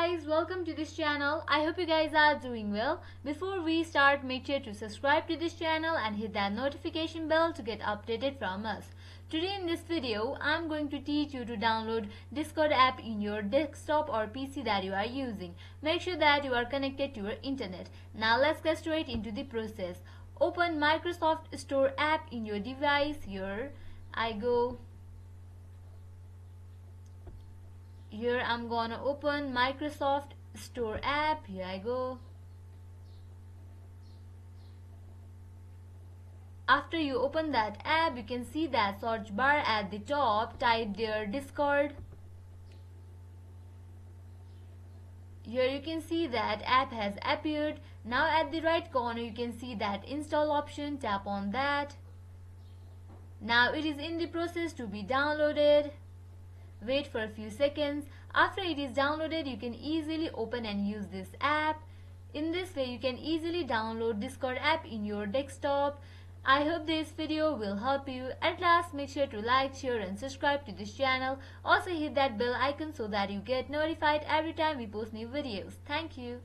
guys, welcome to this channel. I hope you guys are doing well. Before we start, make sure to subscribe to this channel and hit that notification bell to get updated from us. Today in this video, I'm going to teach you to download Discord app in your desktop or PC that you are using. Make sure that you are connected to your internet. Now let's get straight into the process. Open Microsoft Store app in your device. Here I'm gonna open Microsoft Store app. Here I go. After you open that app, you can see that search bar at the top. Type there Discord. Here you can see that app has appeared. Now at the right corner you can see that install option. Tap on that. Now it is in the process to be downloaded. Wait for a few seconds. After it is downloaded, you can easily open and use this app. In this way, you can easily download Discord app in your desktop. I hope this video will help you. At last, make sure to like, share and subscribe to this channel. Also hit that bell icon so that you get notified every time we post new videos. Thank you.